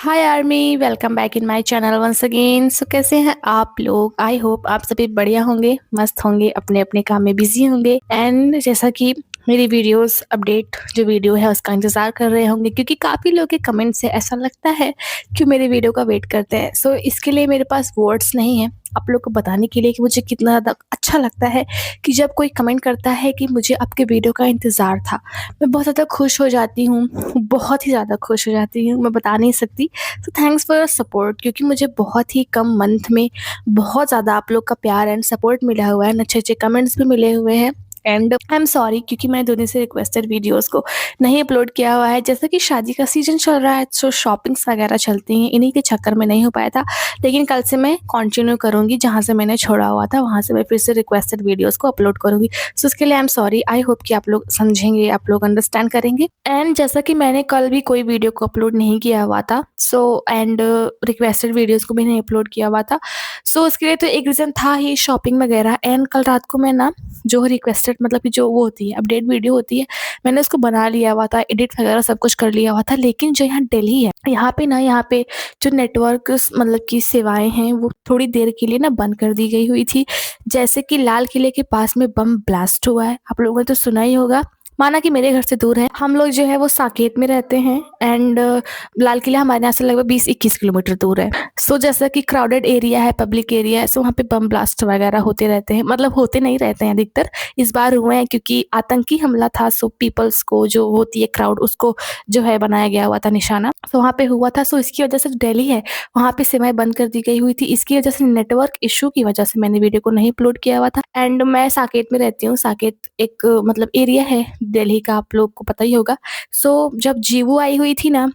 Hi army, welcome back in my channel once again. So कैसे हैं आप लोग? आई होप आप सभी बढ़िया होंगे, मस्त होंगे, अपने अपने काम में बिजी होंगे। एंड जैसा कि मेरी वीडियोस अपडेट जो वीडियो है उसका इंतज़ार कर रहे होंगे, क्योंकि काफ़ी लोग के कमेंट से ऐसा लगता है कि मेरे वीडियो का वेट करते हैं। सो इसके लिए मेरे पास वर्ड्स नहीं है आप लोग को बताने के लिए कि मुझे कितना ज़्यादा अच्छा लगता है कि जब कोई कमेंट करता है कि मुझे आपके वीडियो का इंतज़ार था। मैं बहुत ज़्यादा खुश हो जाती हूँ, बहुत ही ज़्यादा खुश हो जाती हूँ, मैं बता नहीं सकती। तो थैंक्स फॉर योर सपोर्ट, क्योंकि मुझे बहुत ही कम मंथ में बहुत ज़्यादा आप लोग का प्यार एंड सपोर्ट मिला हुआ है, अच्छे अच्छे कमेंट्स भी मिले हुए हैं। एंड आई एम सॉरी, क्योंकि मैंने 2 दिन से रिक्वेस्टेड वीडियोस को नहीं अपलोड किया हुआ है। जैसा कि शादी का सीजन चल रहा है, सो शॉपिंग्स वगैरह चलती हैं, इन्हीं के चक्कर में नहीं हो पाया था। लेकिन कल से मैं कंटिन्यू करूँगी, जहाँ से मैंने छोड़ा हुआ था वहाँ से मैं फिर से रिक्वेस्टेड वीडियोस को अपलोड करूँगी। सो उसके लिए I am sorry. I hope कि आप लोग समझेंगे, आप लोग अंडरस्टैंड करेंगे। एंड जैसा कि मैंने कल भी कोई वीडियो को अपलोड नहीं किया हुआ था, सो एंड रिक्वेस्टेड वीडियोस को भी नहीं अपलोड किया हुआ था। सो उसके लिए तो एक रीज़न था ही, शॉपिंग वगैरह। एंड कल रात को मैं ना जो रिक्वेस्टेड मतलब कि जो वो होती है अपडेट वीडियो होती है, मैंने उसको बना लिया हुआ था, एडिट वगैरह सब कुछ कर लिया हुआ था। लेकिन जो यहाँ दिल्ली है, यहाँ पे जो नेटवर्क मतलब की सेवाएं हैं वो थोड़ी देर के लिए ना बंद कर दी गई हुई थी। जैसे कि लाल किले के पास में बम ब्लास्ट हुआ है, आप लोगों ने तो सुना ही होगा। माना कि मेरे घर से दूर है, हम लोग जो है वो साकेत में रहते हैं। एंड लाल किला हमारे यहाँ से लगभग 20-21 किलोमीटर दूर है। सो जैसा कि क्राउडेड एरिया है, पब्लिक एरिया है, सो वहाँ पे बम ब्लास्ट वगैरह होते रहते हैं, मतलब होते नहीं रहते हैं अधिकतर। इस बार हुए हैं क्योंकि आतंकी हमला था, सो पीपल्स को जो होती है क्राउड, उसको जो है बनाया गया हुआ था निशाना। तो वहाँ पे हुआ था। सो इसकी वजह से दिल्ली है वहाँ पे सेवाएं बंद कर दी गई हुई थी। इसकी वजह से नेटवर्क इशू की वजह से मैंने वीडियो को नहीं अपलोड किया हुआ था। एंड मैं साकेत में रहती हूँ। साकेत एक मतलब एरिया है दिल्ली का, आप लोग को पता ही होगा। सो जब जीवू आई हुई थी ना,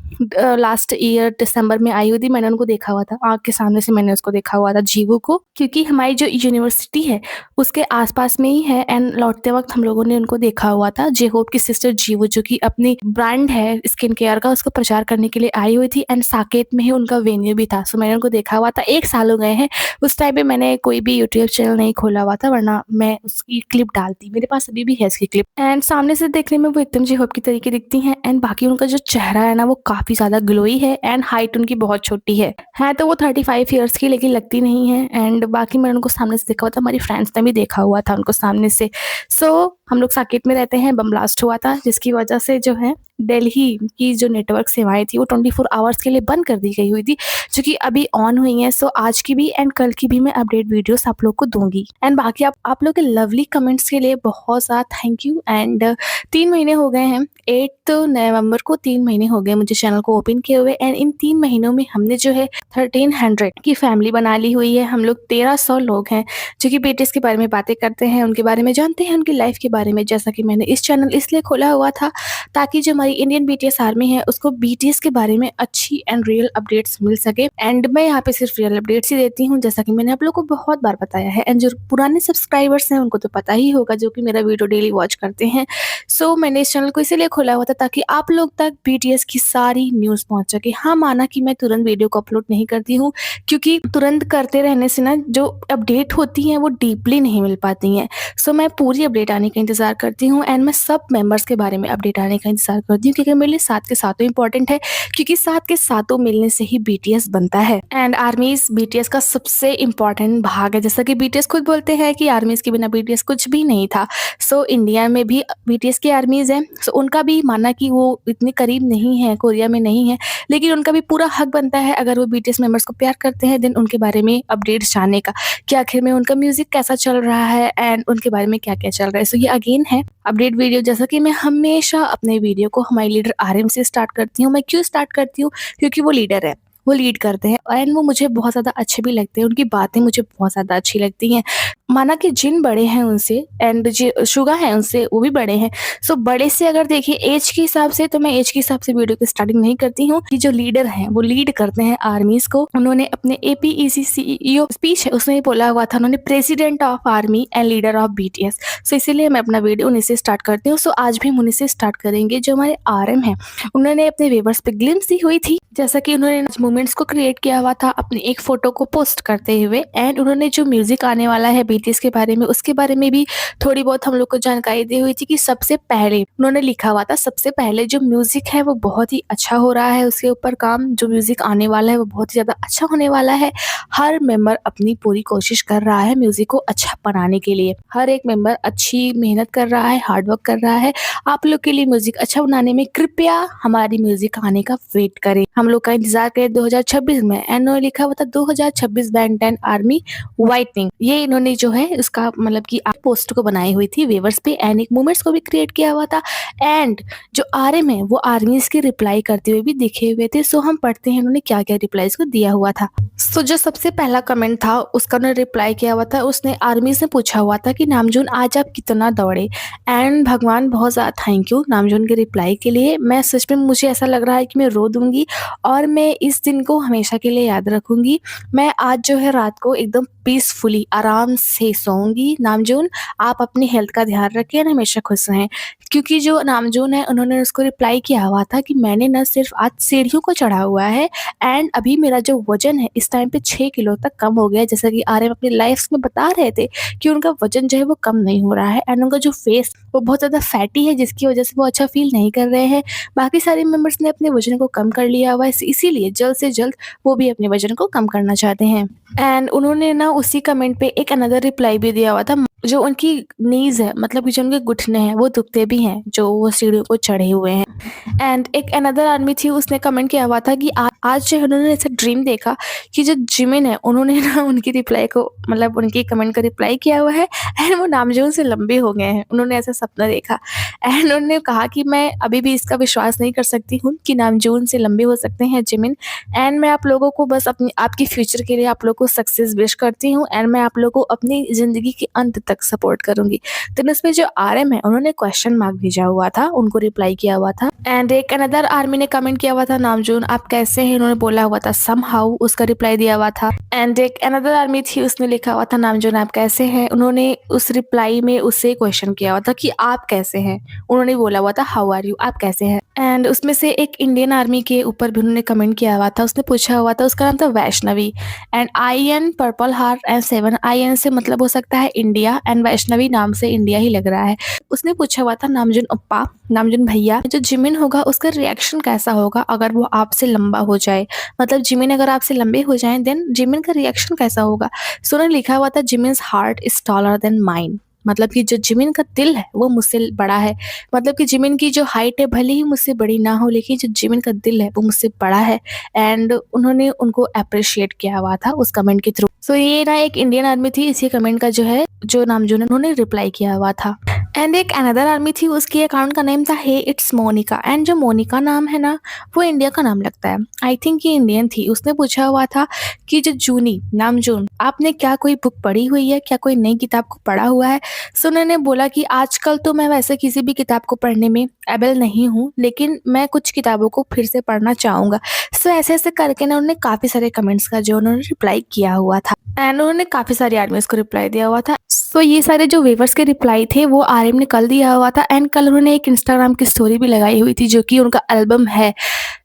लास्ट ईयर दिसंबर में आई हुई थी, मैंने उनको देखा हुआ था, आँख के सामने से मैंने उसको देखा हुआ था जीवू को, क्योंकि हमारी जो यूनिवर्सिटी है उसके आसपास में ही है। एंड लौटते वक्त हम लोगों ने उनको देखा हुआ था। जे होप की सिस्टर जीवू, जो कि अपनी ब्रांड है स्किन केयर का, उसको प्रचार करने के लिए आई हुई थी। एंड साकेत में ही उनका वेन्यू भी था। सो मैंने उनको देखा हुआ था। 1 साल हो गए हैं। उस टाइम पे मैंने कोई भी यूट्यूब चैनल नहीं खोला हुआ था, वरना मैं उसकी क्लिप डालती, मेरे पास अभी भी है इसकी क्लिप। एंड सामने से देखने में वो एकदम जे होप की तरीके दिखती हैं। एंड बाकी उनका जो चेहरा है ना वो काफ़ी ज़्यादा ग्लोई है। एंड हाइट उनकी बहुत छोटी है तो वो 35 ईयर्स की, लेकिन लगती नहीं है। एंड बाकी मैंने उनको सामने से देखा हुआ था, हमारी फ्रेंड्स ने भी देखा हुआ था उनको सामने से। सो हम लोग साकेत में रहते हैं, बम ब्लास्ट हुआ था, जिसकी वजह से जो है दिल्ली की जो नेटवर्क सेवाएं थी वो 24 आवर्स के लिए बंद कर दी गई हुई थी, जो कि अभी ऑन हुई हैं। सो आज की भी एंड कल की भी मैं अपडेट वीडियोस आप लोग को दूंगी। एंड बाकी आप लोग के लवली कमेंट्स के लिए बहुत ज़्यादा थैंक यू। एंड 3 महीने हो गए हैं, 8 नवंबर को 3 महीने हो गए मुझे चैनल को ओपन किए हुए। एंड इन 3 महीनों में हमने जो है 1300 की फैमिली बना ली हुई है। हम लोग 1300 लोग हैं जो कि बीटीएस के बारे में बातें करते हैं, उनके बारे में जानते हैं, उनकी लाइफ के बारे में। जैसा कि मैंने इस चैनल इसलिए खोला हुआ था ताकि जो हमारी इंडियन बीटीएस आर्मी है उसको बीटीएस के बारे में अच्छी एंड रियल अपडेट्स मिल सके। एंड मैं यहाँ पे सिर्फ रियल अपडेट्स ही देती हूँ, जैसा कि मैंने आप लोग को बहुत बार बताया है। एंड जो पुराने सब्सक्राइबर्स हैं उनको तो पता ही होगा, जो कि मेरा वीडियो डेली वॉच करते हैं। सो मैंने इस चैनल को इसीलिए खोला हुआ था ताकि आप लोग तक बीटीएस की सारी न्यूज़ पहुंच सके। हाँ, माना कि मैं तुरंत वीडियो को अपलोड नहीं करती हूँ, क्योंकि तुरंत करते रहने से ना जो अपडेट होती हैं वो डीपली नहीं मिल पाती हैं। सो मैं पूरी अपडेट आने का इंतज़ार करती हूँ। एंड मैं सब मेंबर्स के बारे में अपडेट आने का इंतज़ार करती हूँ, क्योंकि मेरे लिए साथ के साथों इंपॉर्टेंट है, क्योंकि साथ के साथों मिलने से ही बीटीएस बनता है। एंड आर्मीज बीटीएस का सबसे इंपॉर्टेंट भाग है। जैसा कि बीटीएस खुद बोलते हैं कि आर्मीज के बिना बीटीएस कुछ भी नहीं था। सो इंडिया में भी बीटीएस की आर्मीज हैं। सो उनका भी, माना कि वो इतने करीब नहीं है, कोरिया में नहीं है, लेकिन उनका भी पूरा हक बनता है, अगर वो बीटीएस मेंबर्स को प्यार करते हैं, देन उनके बारे में अपडेट्स जानने का, कि आखिर में उनका म्यूजिक कैसा चल रहा है एंड उनके बारे में क्या क्या चल रहा है। सो ये अगेन है अपडेट वीडियो। जैसा कि मैं हमेशा अपने वीडियो को हमारे लीडर आरएम से स्टार्ट करती हूँ। मैं क्यों स्टार्ट करती हूँ? क्योंकि वो लीडर है, वो लीड करते हैं एंड वो मुझे बहुत ज़्यादा अच्छे भी लगते हैं, उनकी बातें मुझे बहुत ज़्यादा अच्छी लगती हैं। माना कि जिन बड़े हैं उनसे एंड जो शुगा हैं उनसे, वो भी बड़े हैं। सो बड़े से अगर देखिए एज के हिसाब से, तो मैं एज के हिसाब से वीडियो की स्टार्टिंग नहीं करती हूँ। कि जो लीडर हैं वो लीड करते हैं आर्मीज को। उन्होंने अपने एपीईसी सीईओ स्पीच है उसमें बोला हुआ था, उन्होंने president of army and leader of BTS. So इसीलिए मैं अपना वीडियो उन्हीं से स्टार्ट करती हूँ। सो आज भी हम उन्हीं से स्टार्ट करेंगे। जो हमारे आरएम हैं उन्होंने अपने व्यूअर्स पे ग्लिम्स दी हुई थी, जैसा कि उन्होंने मोमेंट्स को क्रिएट किया हुआ था अपनी एक फ़ोटो को पोस्ट करते हुए। एंड उन्होंने जो म्यूज़िक आने वाला है बीटीएस के बारे में, उसके बारे में भी थोड़ी बहुत हम लोग को जानकारी दी हुई थी कि सबसे पहले उन्होंने लिखा हुआ था, सबसे पहले जो म्यूज़िक है वो बहुत ही अच्छा हो रहा है, उसके ऊपर काम, जो म्यूज़िक आने वाला है वो बहुत ही ज़्यादा अच्छा होने वाला है। हर मेंबर अपनी पूरी कोशिश कर रहा है म्यूज़िक को अच्छा बनाने के लिए। हर एक मेंबर अच्छी मेहनत कर रहा है, हार्ड वर्क कर रहा है। आप लोग के लिए म्यूज़िक अच्छा बनाने में कृपया हमारी म्यूज़िक आने का वेट करें। हम लोग का इंतज़ार करें 2026 में। एंड उन्होंने लिखा हुआ था 2026 बैन 10 आर्मी व्हाइटनिंग। ये इन्होंने जो है उसका मतलब कि पोस्ट को बनाई हुई थी वेवर्स पे। एंड एक मोमेंट्स को भी क्रिएट किया हुआ था। एंड जो आरएम है वो आर्मीज की रिप्लाई करते हुए भी दिखे हुए थे। सो हम पढ़ते हैं उन्होंने क्या क्या रिप्लाईज को दिया हुआ था। सो जो सबसे पहला कमेंट था उसका उन्होंने रिप्लाई किया हुआ था। उसने आर्मी से पूछा हुआ था कि नामजून आज आप कितना दौड़े। एंड भगवान बहुत ज़्यादा थैंक यू नामजून के रिप्लाई के लिए। मैं सच में मुझे ऐसा लग रहा है कि मैं रो दूंगी और मैं इस दिन को हमेशा के लिए याद रखूंगी। मैं आज जो है रात को एकदम पीसफुली आराम से सोऊंगी। नामजून आप अपनी हेल्थ का ध्यान रखें और हमेशा खुश रहें। क्योंकि जो नामजून है उन्होंने उसको रिप्लाई किया हुआ था कि मैंने न सिर्फ आज सीढ़ियों को चढ़ा हुआ है एंड अभी मेरा जो वजन है इस टाइम पे 6 किलो तक कम हो गया है। जैसा कि आर्यन अपनी लाइफ में बता रहे थे कि उनका वजन जो है वो कम नहीं हो रहा है। एंड उनका जो फेस वो बहुत ज़्यादा फैटी है जिसकी वजह से वो अच्छा फील नहीं कर रहे हैं। बाकी सारे मेंबर्स ने अपने वजन को कम कर लिया हुआ है, इसीलिए जल्द से जल्द वो भी अपने वजन को कम करना चाहते हैं। एंड उन्होंने ना उसी कमेंट पे एक अनदर रिप्लाई भी दिया हुआ था। जो उनकी नीज है मतलब कि जो उनके घुटने हैं वो दुखते भी हैं जो वो सीढ़ियों को चढ़े हुए हैं। एंड एक अनदर आदमी थी उसने कमेंट किया हुआ था कि आज जो है उन्होंने ऐसा ड्रीम देखा कि जो जिमिन है उन्होंने ना उनकी रिप्लाई को मतलब उनकी कमेंट का रिप्लाई किया हुआ है। एंड वो नामजून से लंबे हो गए हैं। उन्होंने ऐसा सपना देखा एंड उन्होंने कहा कि मैं अभी भी इसका विश्वास नहीं कर सकती हूँ कि नामजून से लंबे हो सकते हैं जिमिन। एंड मैं आप लोगों को बस अपनी आपकी फ्यूचर के लिए आप लोगों को सक्सेस विश करती हूँ। एंड मैं आप लोगों को अपनी ज़िंदगी के अंत तक सपोर्ट करूँगी। तो उसमें जो आरएम है उन्होंने क्वेश्चन मार्क भेजा हुआ था, उनको रिप्लाई किया हुआ था। एंड एक अनदर आर्मी ने कमेंट किया हुआ था नामजून आप कैसे हैं, उन्होंने बोला हुआ था समहाउ, उसका रिप्लाई दिया हुआ था। एंड एक अनदर आर्मी थी उसने लिखा हुआ था नामजून आप कैसे हैं, उन्होंने उस रिप्लाई में उससे क्वेश्चन किया हुआ था कि आप कैसे हैं, उन्होंने बोला हुआ था हाउ आर यू, आप कैसे हैं। एंड उसमें से एक इंडियन आर्मी के ऊपर भी उन्होंने कमेंट किया हुआ था। उसने पूछा हुआ था, उसका नाम था Vaishnavi. And IN purple heart and 7 IN से मतलब हो सकता है इंडिया एंड वैष्णवी नाम से इंडिया ही लग रहा है। उसने पूछा हुआ था नामजून अप्पा, नामजून भैया जो जिमिन होगा उसका रिएक्शन कैसा होगा अगर वो आपसे लंबा हो जाए, मतलब जिमिन अगर आपसे लंबे हो जाएं देन जिमिन का रिएक्शन कैसा होगा। सो उन्होंने लिखा हुआ था जिमिन्स heart is taller than mine, मतलब कि जो जिमिन का दिल है वो मुझसे बड़ा है। मतलब कि जिमिन की जो हाइट है भले ही मुझसे बड़ी ना हो लेकिन जो जिमिन का दिल है वो मुझसे बड़ा है। एंड उन्होंने उनको अप्रिशिएट किया हुआ था उस कमेंट के थ्रू। सो ये ना एक इंडियन आर्मी थी, इसी कमेंट का जो है जो नामजून उन्होंने रिप्लाई किया हुआ था। एंड एक अनदर आर्मी थी उसकी अकाउंट का नेम था हे इट्स मोनिका। एंड जो मोनिका नाम है ना वो इंडिया का नाम लगता है, आई थिंक ये इंडियन थी। उसने पूछा हुआ था कि जो जूनी नामजून आपने क्या कोई बुक पढ़ी हुई है, क्या कोई नई किताब को पढ़ा हुआ है। सो उन्होंने बोला कि आजकल तो मैं वैसे किसी भी किताब को पढ़ने में एबल नहीं हूँ लेकिन मैं कुछ किताबों को फिर से पढ़ना चाहूँगा। सो ऐसे ऐसे करके ना उन्होंने काफ़ी सारे कमेंट्स का जो उन्होंने रिप्लाई किया हुआ था। एंड उन्होंने काफ़ी सारी आर्मीज को रिप्लाई दिया हुआ था। सो ये सारे जो वेवर्स के रिप्लाई थे वो आरएम ने कल दिया हुआ था। एंड कल उन्होंने एक इंस्टाग्राम की स्टोरी भी लगाई हुई थी जो कि उनका एल्बम है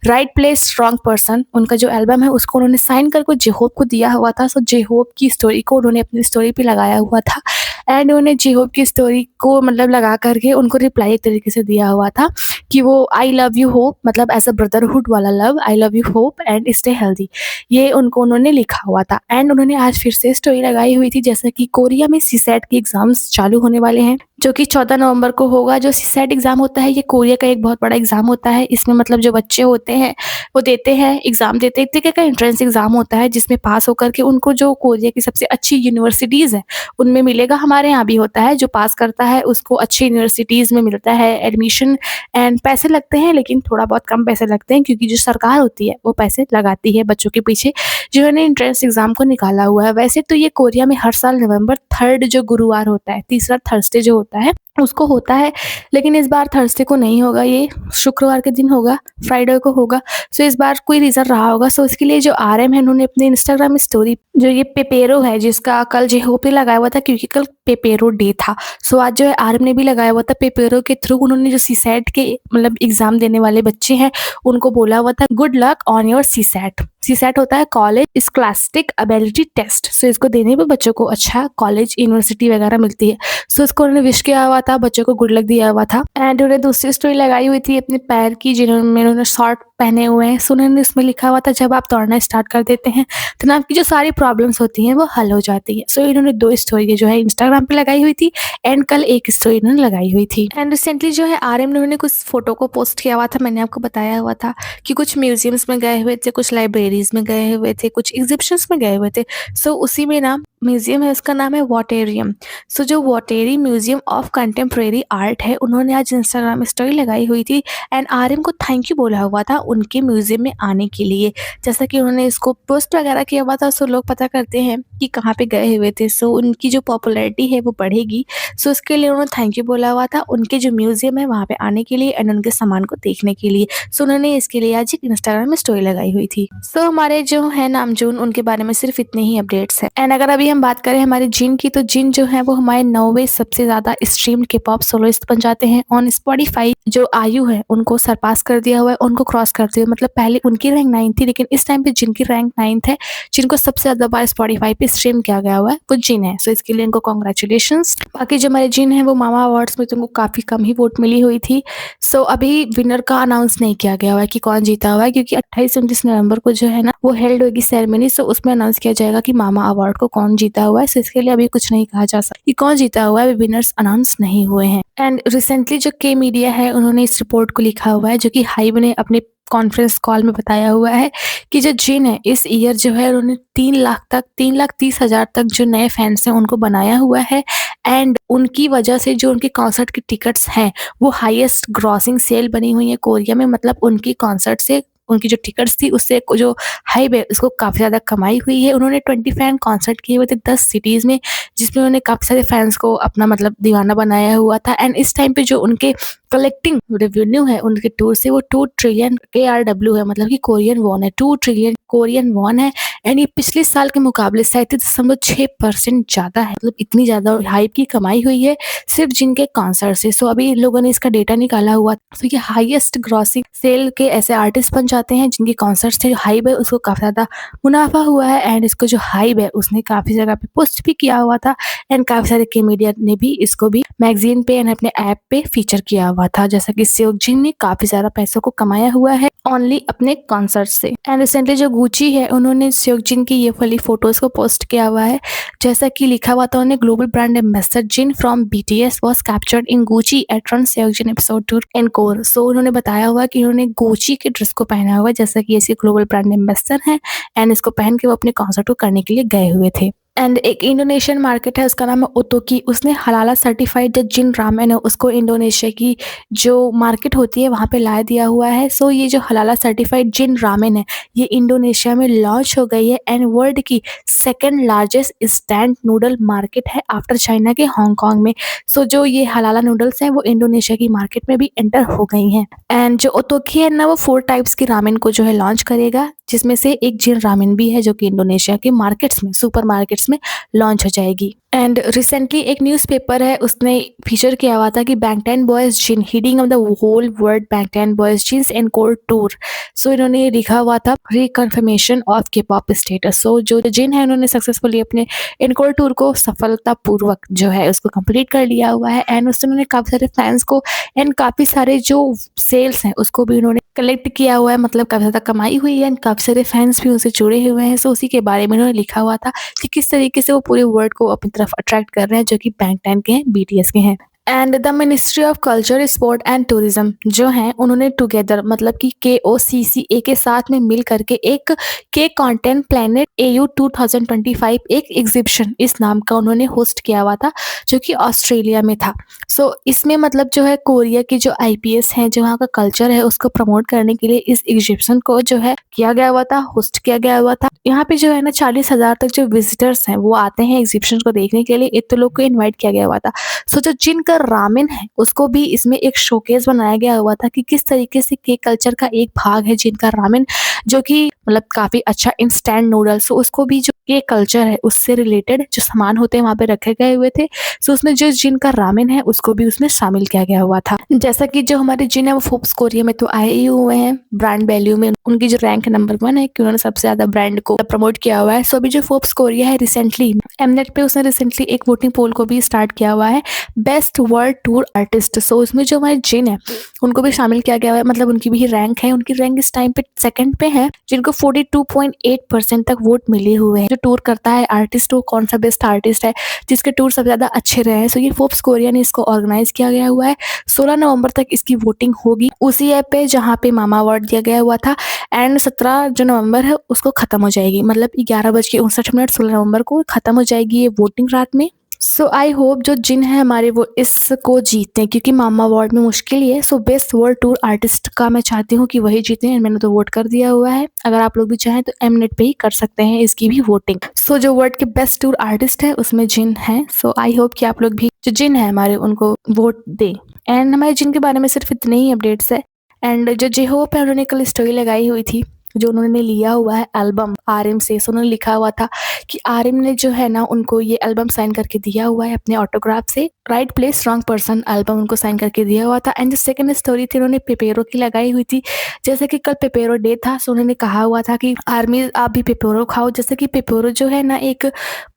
राइट प्लेस स्ट्रॉन्ग पर्सन, उनका जो एल्बम है उसको उन्होंने साइन करके जेहोप को दिया हुआ था। सो जेहोप की स्टोरी को उन्होंने अपनी स्टोरी पे लगाया हुआ था। एंड उन्होंने जेहोप की स्टोरी को मतलब लगा करके उनको रिप्लाई एक तरीके से दिया हुआ था कि वो आई लव यू होप, मतलब एज अ ब्रदरहुड वाला love, I love you hope and stay healthy, ये उनको उन्होंने लिखा हुआ था। एंड उन्होंने आज फिर से स्टोरी लगाई हुई थी जैसा कि कोरिया में सीसैट के एग्जाम्स चालू होने वाले हैं जो कि 14 नवंबर को होगा। जो सीसैट एग्जाम होता है ये कोरिया का एक बहुत बड़ा एग्जाम होता है। इसमें मतलब जो बच्चे होते हैं वो देते हैं एग्जाम, देते एक तरीके का एंट्रेंस एग्जाम होता है जिसमें पास होकर के उनको जो कोरिया की सबसे अच्छी यूनिवर्सिटीज़ है उनमें मिलेगा। हमारे यहाँ भी होता है, जो पास करता है उसको अच्छी यूनिवर्सिटीज़ में मिलता है एडमिशन। एंड पैसे लगते हैं लेकिन थोड़ा बहुत कम पैसे लगते हैं क्योंकि जो सरकार होती है वो पैसे लगाती है बच्चों के पीछे जिन्होंने एंट्रेंस एग्जाम को निकाला हुआ है। वैसे तो ये कोरिया में हर साल नवंबर 3 जो गुरुवार होता है, तीसरा थर्सडे जो होता है उसको होता है, लेकिन इस बार थर्सडे को नहीं होगा, ये शुक्रवार के दिन होगा, फ्राइडे को होगा। सो इस बार कोई रीज़न रहा होगा, सो इसके लिए जो आरएम है उन्होंने अपने इंस्टाग्राम स्टोरी जो ये पेपेरो है जिसका कल जेहोप पे लगाया हुआ था क्योंकि कल पेपेरो डे था। सो आज जो है आरएम ने भी लगाया हुआ था पेपेरो के थ्रू उन्होंने जो सीसैट के मतलब एग्ज़ाम देने वाले बच्चे हैं उनको बोला हुआ था good luck on your CSAT. CSAT होता है कॉलेज स्कॉलास्टिक एबिलिटी टेस्ट। सो इसको देने पे बच्चों को अच्छा कॉलेज यूनिवर्सिटी वगैरह मिलती है। सो इसको उन्होंने विश किया हुआ था, बच्चों को गुड लक दिया हुआ था। एंड उन्होंने दूसरी स्टोरी लगाई हुई थी अपने पैर की जिन्होंने उन्होंने शॉर्ट पहने हुए हैं। सो उन्होंने इसमें लिखा हुआ था जब आप दौड़ना स्टार्ट कर देते हैं तो ना आपकी जो सारी प्रॉब्लम्स होती हैं वो हल हो जाती है। सो इन्होंने 2 स्टोरी जो है इंस्टाग्राम पे लगाई हुई थी एंड कल एक स्टोरी इन्होंने लगाई हुई थी। एंड रिसेंटली जो है आरएम ने उन्होंने कुछ फोटो को पोस्ट किया हुआ था, मैंने आपको बताया हुआ था कि कुछ म्यूजियम्स में गए हुए थे, कुछ लाइब्रेरीज में गए हुए थे, कुछ एग्जिबिशंस में गए हुए थे। सो उसी में ना म्यूजियम है, उसका नाम है वॉटेरियम। सो जो वॉटेरी म्यूजियम ऑफ कंटेम्प्रेरी आर्ट है उन्होंने आज इंस्टाग्राम स्टोरी लगाई हुई थी एंड आरएम को थैंक यू बोला हुआ था उनके म्यूजियम में आने के लिए। जैसा कि उन्होंने इसको पोस्ट वगैरह किया हुआ था सो लोग पता करते हैं कि कहाँ पे गए हुए थे। सो उनकी जो पॉपुलैरिटी है वो बढ़ेगी। सो उसके लिए उन्होंने थैंक यू बोला हुआ था उनके जो म्यूजियम है वहाँ पे आने के लिए एंड उनके सामान को देखने के लिए। सो उन्होंने इसके लिए आज एक इंस्टाग्राम में स्टोरी लगाई हुई थी। सो हमारे जो है नामजून उनके बारे में सिर्फ इतने ही अपडेट्स हैं। एंड अगर अभी हम बात करें हमारे जिन की तो जिन जो है वो हमारे 9वें सबसे ज्यादा स्ट्रीम्ड के पॉप सोलोइस्ट बन जाते हैं ऑन स्पॉटिफाई। जो आयु है उनको सरपास कर दिया हुआ है, उनको क्रॉस कर दिया। मतलब पहले उनकी रैंक 9 थी लेकिन इस टाइम पे जिनकी रैंक 9th है, जिनको सबसे ज्यादा बार स्पॉटिफाई पे स्ट्रीम किया गया हुआ है वो जिन है। सो इसके लिए इनको कॉन्ग्रेचुलेशन। बाकी जो हमारे जिन है वो मामा अवार्ड्स में तुमको काफी कम ही वोट मिली हुई थी। सो अभी विनर का अनाउंस नहीं किया गया हुआ है कि कौन जीता हुआ है क्योंकि 28-29 नवंबर को जो है ना वो हेल्ड होगी सेरेमनी। सो उसमें अनाउंस किया जाएगा कि मामा अवार्ड को कौन जीता हुआ है। सो इसके लिए अभी कुछ नहीं कहा जा सकता कि कौन जीता हुआ है, विनर्स अनाउंस नहीं हुए हैं। एंड रिसेंटली जो के मीडिया है उन्होंने इस रिपोर्ट को लिखा हुआ है जो कि हाइब ने अपने कॉन्फ्रेंस कॉल में बताया हुआ है कि जो जिन है इस ईयर जो है उन्होंने 3,30,000 तक जो नए फैंस हैं उनको बनाया हुआ है। एंड उनकी वजह से जो उनके कॉन्सर्ट की टिकट्स हैं वो हाईएस्ट ग्रॉसिंग सेल बनी हुई है कोरिया में। मतलब उनकी कॉन्सर्ट से उनकी जो टिकट्स थी उससे जो हाइब है उसको काफ़ी ज़्यादा कमाई हुई है। उन्होंने 20 फैन कॉन्सर्ट किए हुए थे 10 सिटीज़ में जिसमें उन्होंने काफ़ी सारे फैंस को अपना मतलब दीवाना बनाया हुआ था। एंड इस टाइम पे जो उनके कलेक्टिंग रेवेन्यू है उनके टूर से वो 2 ट्रिलियन KRW है, मतलब कि कोरियन वॉन है, 2 ट्रिलियन कोरियन वॉन है। एंड ये पिछले साल के मुकाबले 37.6% ज़्यादा है। मतलब इतनी ज़्यादा हाइप की कमाई हुई है सिर्फ जिनके कॉन्सर्ट से। सो अभी इन लोगों ने इसका डेटा निकाला हुआ। तो ये हाईएस्ट ग्रॉसिंग सेल के ऐसे आर्टिस्ट बन जाते हैं जिनके कॉन्सर्ट से जो हाइप है उसको काफ़ी ज़्यादा मुनाफा हुआ है। एंड इसको जो हाइप है उसने काफ़ी जगह पे पोस्ट भी किया हुआ था एंड काफ़ी सारे के मीडिया ने भी इसको भी मैगजीन पे एंड अपने ऐप पे फीचर किया हुआ था। जैसा कि सेओकजिन ने काफ़ी ज़्यादा पैसों को कमाया हुआ है ओनली अपने कॉन्सर्ट से। एंड रिसेंटली जो गुची है उन्होंने सेओकजिन की ये वाली फोटोज़ को पोस्ट किया हुआ है। जैसा कि लिखा हुआ था उन्होंने global brand ambassador Jin from BTS was captured in Gucci at run Seokjin episode tour encore. So उन्होंने बताया हुआ कि उन्होंने गुची के ड्रेस को पहना हुआ है जैसा कि इसके ग्लोबल ब्रांड एम्बेसडर हैं एंड इसको पहन के वो अपने कॉन्सर्ट को करने के लिए गए हुए थे। एंड एक इंडोनेशियन मार्केट है उसका नाम है ओतोकी, उसने हलाला सर्टिफाइड जो जिन रामेन है उसको इंडोनेशिया की जो मार्केट होती है वहाँ पे ला दिया हुआ है। सो ये जो हलाला सर्टिफाइड जिन रामेन है ये इंडोनेशिया में लॉन्च हो गई है एंड वर्ल्ड की second largest instant noodle market है आफ्टर चाइना के हांगकांग में। सो जो ये हलाला नूडल्स हैं वो इंडोनेशिया की मार्केट में भी एंटर हो गई हैं। एंड जो ओतोकी है ना वो 4 टाइप्स की रामेन को जो है लॉन्च करेगा जिसमें से एक जिन रामेन भी है जो कि इंडोनेशिया के मार्केट्स में सुपर मार्केट्स में लॉन्च हो जाएगी। एंड रिसेंटली एक न्यूज़पेपर है उसने फीचर किया हुआ था कि Bangtan Boys Jin heading of the whole world Bangtan Boys Jin's encore tour. So इन्होंने ये लिखा हुआ था reconfirmation of K pop status. So जो जिन है उन्होंने सक्सेसफुली अपने इनकोर टूर को सफलतापूर्वक जो है उसको कंप्लीट कर लिया हुआ है एंड उससे उन्होंने काफ़ी सारे फैंस को एंड काफ़ी सारे जो सेल्स हैं उसको भी उन्होंने कलेक्ट किया हुआ है। मतलब काफ़ी ज़्यादा कमाई हुई है एंड काफ़ी सारे फैंस भी उनसे जुड़े हुए हैं। सो उसी के बारे में उन्होंने लिखा हुआ था कि किस तरीके से वो पूरे वर्ल्ड को अपनी तरफ अट्रैक्ट कर रहे हैं जो कि बैंगटन के हैं, BTS के हैं। And the ministry of culture sport and tourism जो हैं उन्होंने टुगेदर मतलब कि KOCCA के साथ में मिल करके एक के कंटेंट प्लेनेट AU 2025 एक एग्जिबिशन इस नाम का उन्होंने होस्ट किया हुआ था जो कि ऑस्ट्रेलिया में था। सो इसमें मतलब जो है कोरिया की जो IPS हैं जो वहाँ का कल्चर है उसको प्रमोट करने के लिए इस एग्जिबिशन को जो है किया गया हुआ था, होस्ट किया गया हुआ था। यहाँ पे जो है ना 40,000 तक जो विजिटर्स हैं वो आते हैं एग्जिबिशन को देखने के लिए। इतने लोग को इन्वाइट किया गया हुआ था। सो जो जिन का जो रामेन है उसको भी इसमें एक शोकेस बनाया गया हुआ था कि किस तरीके से के कल्चर का एक भाग है जिनका रामेन, जो कि मतलब काफ़ी अच्छा इंस्टेंट नूडल्स, तो उसको भी जो के कल्चर है उससे रिलेटेड जो सामान होते हैं वहाँ पे रखे गए हुए थे। सो उसमें जो जिनका रामेन है उसको भी उसमें शामिल किया गया हुआ था। जैसा कि जो हमारे जिन है वो फोर्ब्स कोरिया में तो आए ही हुए हैं, ब्रांड वैल्यू में उनकी जो रैंक नंबर 1 है कि उन्होंने सबसे ज़्यादा ब्रांड को प्रमोट किया हुआ है। सो अभी जो फोर्ब्स कोरिया है रिसेंटली एमनेट पे उसने रिसेंटली एक वोटिंग पोल को भी स्टार्ट किया हुआ है, बेस्ट वर्ल्ड टूर आर्टिस्ट। सो उसमें जो हमारे जिन है उनको भी शामिल किया गया हुआ है, मतलब उनकी भी रैंक है, उनकी रैंक इस टाइम पे सेकंड पे है, जिनको 42.8% तक वोट मिले हुए हैं। जो टूर करता है आर्टिस्ट वो कौन सा बेस्ट आर्टिस्ट है जिसके टूर सबसे ज़्यादा अच्छे रहे हैं। सो ये फोर्ब्स कोरिया ने इसको ऑर्गेनाइज किया गया हुआ है। 16 नवंबर तक इसकी वोटिंग होगी उसी ऐप पे जहाँ पे मामा अवार्ड दिया गया हुआ था, एंड 17 जो नवंबर है उसको खत्म हो जाएगी, मतलब 11:59 16 नवंबर को खत्म हो जाएगी ये वोटिंग रात में। सो आई होप जो जिन है हमारे वो इसको जीते हैं, क्योंकि मामा अवार्ड में मुश्किल ही है। So best world tour artist का मैं चाहती हूँ कि वही जीते हैं, मैंने तो वोट कर दिया हुआ है। अगर आप लोग भी चाहें तो एमनेट पे ही कर सकते हैं इसकी भी वोटिंग। सो जो वर्ल्ड के बेस्ट टूर आर्टिस्ट है उसमें जिन है। सो आई होप कि आप लोग भी जो जिन है हमारे उनको वोट दें। एंड हमारे जिन के बारे में सिर्फ इतने ही अपडेट्स है। एंड जो जे होप है उन्होंने कल स्टोरी लगाई हुई थी जो उन्होंने लिया हुआ है एल्बम आरएम से। सो उन्होंने लिखा हुआ था कि आरएम ने जो है ना उनको ये एल्बम साइन करके दिया हुआ है अपने ऑटोग्राफ से, right place wrong person album उनको साइन करके दिया हुआ था। एंड जो सेकंड स्टोरी थी उन्होंने पेपेरो की लगाई हुई थी, जैसे कि कल पेपेरो डे था। सो उन्होंने कहा हुआ था कि आर्मी आप भी पेपेरो खाओ, जैसे कि पेपेरो जो है ना एक